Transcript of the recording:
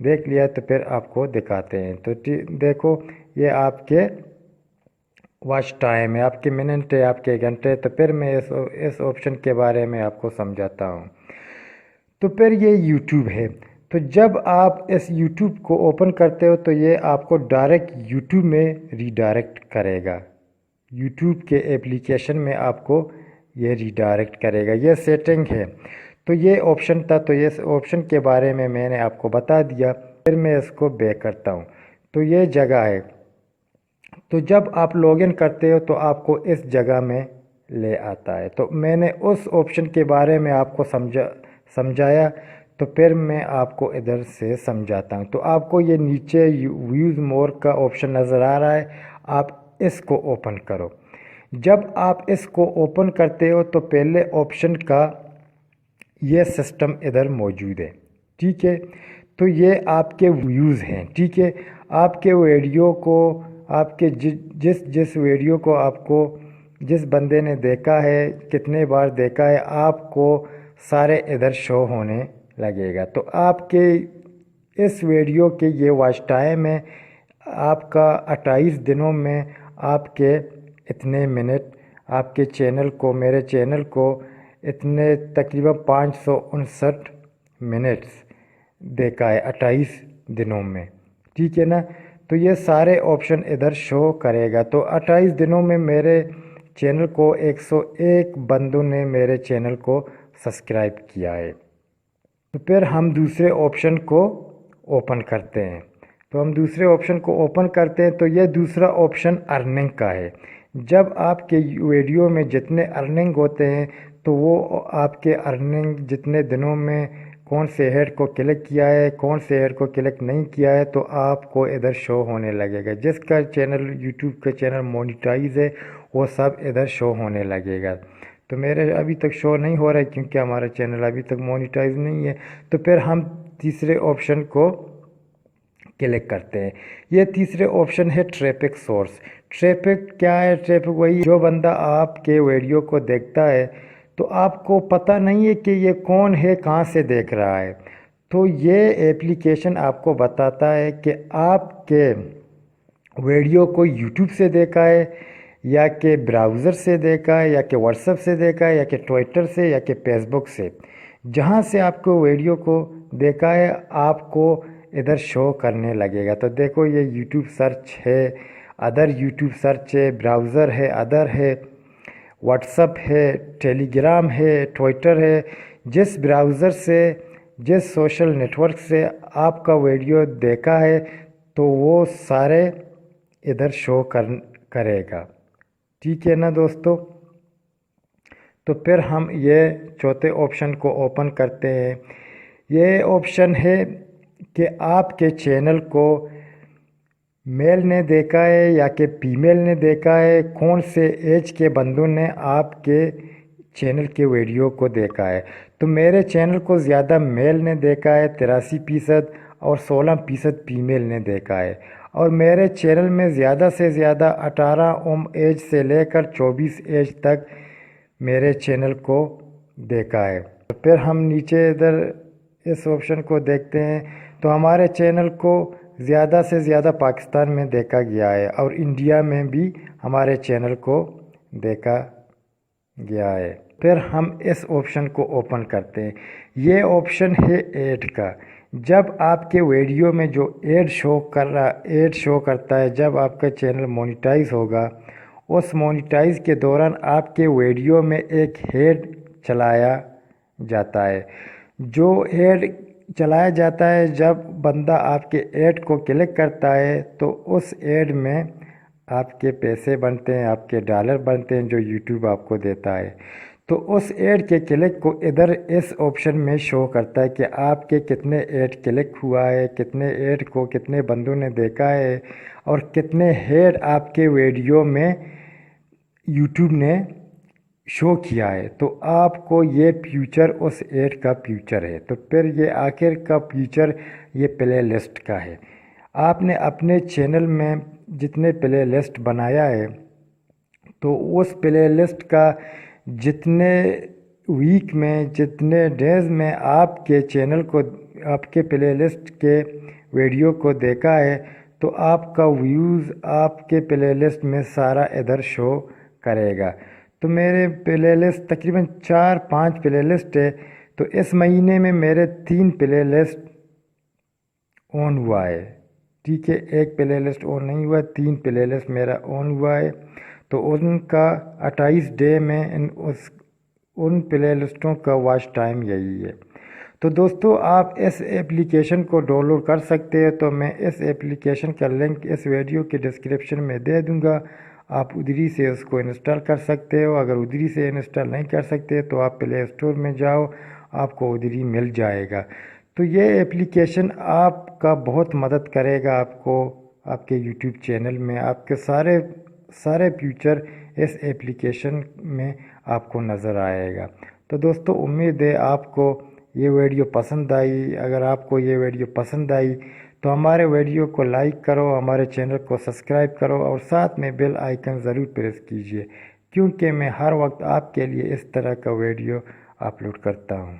دیکھ لیا تو پھر آپ کو دکھاتے ہیں۔ تو دیکھو یہ آپ کے واچ ٹائم ہے، آپ کے منٹ ہے، آپ کے گھنٹے۔ تو پھر میں اس آپشن کے بارے میں آپ کو سمجھاتا ہوں۔ تو پھر یہ یوٹیوب ہے۔ تو جب آپ اس یوٹیوب کو اوپن کرتے ہو تو یہ آپ کو ڈائریکٹ یوٹیوب میں ریڈائریکٹ کرے گا، یوٹیوب کے اپلیکیشن میں آپ کو یہ ریڈائریکٹ کرے گا۔ یہ سیٹنگ ہے۔ تو یہ آپشن تھا، تو یہ آپشن کے بارے میں نے آپ کو بتا دیا۔ پھر میں اس کو بیک کرتا ہوں۔ تو یہ جگہ ہے۔ تو جب آپ لاگ ان کرتے ہو تو آپ کو اس جگہ میں لے آتا ہے۔ تو میں نے اس آپشن کے بارے میں آپ کو سمجھایا، تو پھر میں آپ کو ادھر سے سمجھاتا ہوں۔ تو آپ کو یہ نیچے ویوز مور کا آپشن نظر آ رہا ہے، آپ اس کو اوپن کرو۔ جب آپ اس کو اوپن کرتے ہو تو پہلے آپشن کا یہ سسٹم ادھر موجود ہے، ٹھیک ہے۔ تو یہ آپ کے ویوز ہیں، ٹھیک ہے۔ آپ کے ویڈیو کو، آپ کے جس ویڈیو کو آپ کو جس بندے نے دیکھا ہے، کتنے بار دیکھا ہے، آپ کو سارے ادھر شو ہونے لگے گا۔ تو آپ کے اس ویڈیو کے یہ واچ ٹائم ہے، آپ کا 28 دنوں میں آپ کے اتنے منٹ، آپ کے چینل کو، میرے چینل کو اتنے تقریباً 559 منٹس دیکھا ہے 28 دنوں میں، ٹھیک ہے نا۔ تو یہ سارے آپشن ادھر شو کرے گا۔ تو 28 دنوں میں میرے چینل کو 101 بندوں نے میرے چینل کو سبسکرائب کیا ہے۔ تو پھر ہم دوسرے آپشن کو اوپن کرتے ہیں۔ تو ہم دوسرے آپشن کو اوپن کرتے ہیں تو یہ دوسرا آپشن ارننگ کا ہے۔ جب آپ کے ویڈیو میں جتنے ارننگ ہوتے ہیں تو وہ آپ کے ارننگ جتنے دنوں میں کون سے ہیڈ کو کلک کیا ہے، کون سے ہیڈ کو کلک نہیں کیا ہے، تو آپ کو ادھر شو ہونے لگے گا۔ جس کا چینل، یوٹیوب کا چینل مونیٹائز ہے، وہ سب ادھر شو ہونے لگے گا۔ تو میرے ابھی تک شو نہیں ہو رہا ہے کیونکہ ہمارا چینل ابھی تک مونیٹائز نہیں ہے۔ تو پھر ہم تیسرے آپشن کو کلک کرتے ہیں۔ یہ تیسرے آپشن ہے ٹریفک سورس۔ ٹریفک کیا ہے؟ ٹریفک وہی جو بندہ آپ کے ویڈیو کو دیکھتا ہے تو آپ کو پتہ نہیں ہے کہ یہ کون ہے، کہاں سے دیکھ رہا ہے۔ تو یہ ایپلیکیشن آپ کو بتاتا ہے کہ آپ کے ویڈیو کو یوٹیوب سے دیکھا ہے، یا کہ براؤزر سے دیکھا ہے، یا کہ واٹس ایپ سے دیکھا ہے، یا کہ ٹویٹر سے، یا کہ فیس بک سے۔ جہاں سے آپ کو ویڈیو کو دیکھا ہے آپ کو ادھر شو کرنے لگے گا۔ تو دیکھو یہ یوٹیوب سرچ ہے، ادر یوٹیوب سرچ ہے، براؤزر ہے، ادر ہے، واٹس ایپ ہے، ٹیلی گرام ہے، ٹویٹر ہے۔ جس براؤزر سے، جس سوشل نیٹ ورک سے آپ کا ویڈیو دیکھا ہے تو وہ سارے ادھر شو کرے گا، ٹھیک ہے نا دوستو۔ تو پھر ہم یہ چوتھے آپشن کو اوپن کرتے ہیں۔ یہ آپشن ہے کہ آپ کے چینل کو میل نے دیکھا ہے یا کہ فیمیل نے دیکھا ہے، کون سے ایج کے بندوں نے آپ کے چینل کے ویڈیو کو دیکھا ہے۔ تو میرے چینل کو زیادہ میل نے دیکھا ہے 83%، اور 16% فیمیل نے دیکھا ہے۔ اور میرے چینل میں زیادہ سے زیادہ 18 ایج سے لے کر 24 ایج تک میرے چینل کو دیکھا ہے۔ تو پھر ہم نیچے ادھر اس آپشن کو دیکھتے ہیں تو ہمارے چینل کو زیادہ سے زیادہ پاکستان میں دیکھا گیا ہے، اور انڈیا میں بھی ہمارے چینل کو دیکھا گیا ہے۔ پھر ہم اس آپشن کو اوپن کرتے ہیں۔ یہ آپشن ہے ایڈ کا۔ جب آپ کے ویڈیو میں جو ایڈ شو کرتا ہے، جب آپ کا چینل مونیٹائز ہوگا، اس مونیٹائز کے دوران آپ کے ویڈیو میں ایک ایڈ چلایا جاتا ہے۔ جو ایڈ چلایا جاتا ہے، جب بندہ آپ کے ایڈ کو کلک کرتا ہے تو اس ایڈ میں آپ کے پیسے بنتے ہیں، آپ کے ڈالر بنتے ہیں جو یوٹیوب آپ کو دیتا ہے۔ تو اس ایڈ کے کلک کو ادھر اس آپشن میں شو کرتا ہے کہ آپ کے کتنے ایڈ کلک ہوا ہے، کتنے ایڈ کو کتنے بندوں نے دیکھا ہے، اور کتنے ایڈ آپ کے ویڈیو میں یوٹیوب نے شو کیا ہے۔ تو آپ کو یہ فیچر اس ایڈ کا فیچر ہے۔ تو پھر یہ آخر کا فیچر یہ پلے لسٹ کا ہے۔ آپ نے اپنے چینل میں جتنے پلے لسٹ بنایا ہے تو اس پلے لسٹ کا جتنے ویک میں، جتنے ڈیز میں آپ کے چینل کو آپ کے پلے لسٹ کے ویڈیو کو دیکھا ہے تو آپ کا ویوز آپ کے پلے لسٹ میں سارا ادھر شو کرے گا۔ تو میرے پلے لسٹ تقریباً 4-5 پلے لسٹ ہے، تو اس مہینے میں میرے 3 پلے لسٹ آن ہوا ہے، ٹھیک ہے، ایک پلے لسٹ آن نہیں ہوا، 3 پلے لسٹ میرا آن ہوا ہے۔ تو ان کا 28 ڈے میں ان پلے لسٹوں کا واچ ٹائم یہی ہے۔ تو دوستو آپ اس ایپلیکیشن کو ڈاؤن لوڈ کر سکتے ہیں، تو میں اس ایپلیکیشن کا لنک اس ویڈیو کے ڈسکرپشن میں دے دوں گا، آپ ادھری سے اس کو انسٹال کر سکتے ہو۔ اگر ادھری سے انسٹال نہیں کر سکتے تو آپ پلے اسٹور میں جاؤ، آپ کو ادھری مل جائے گا۔ تو یہ ایپلیکیشن آپ کا بہت مدد کرے گا، آپ کو آپ کے یوٹیوب چینل میں آپ کے سارے فیچر اس ایپلیکیشن میں آپ کو نظر آئے گا۔ تو دوستو امید ہے آپ کو یہ ویڈیو پسند آئی۔ اگر آپ کو یہ ویڈیو پسند آئی تو ہمارے ویڈیو کو لائک کرو، ہمارے چینل کو سبسکرائب کرو اور ساتھ میں بیل آئیکن ضرور پریس کیجئے، کیونکہ میں ہر وقت آپ کے لیے اس طرح کا ویڈیو اپلوڈ کرتا ہوں۔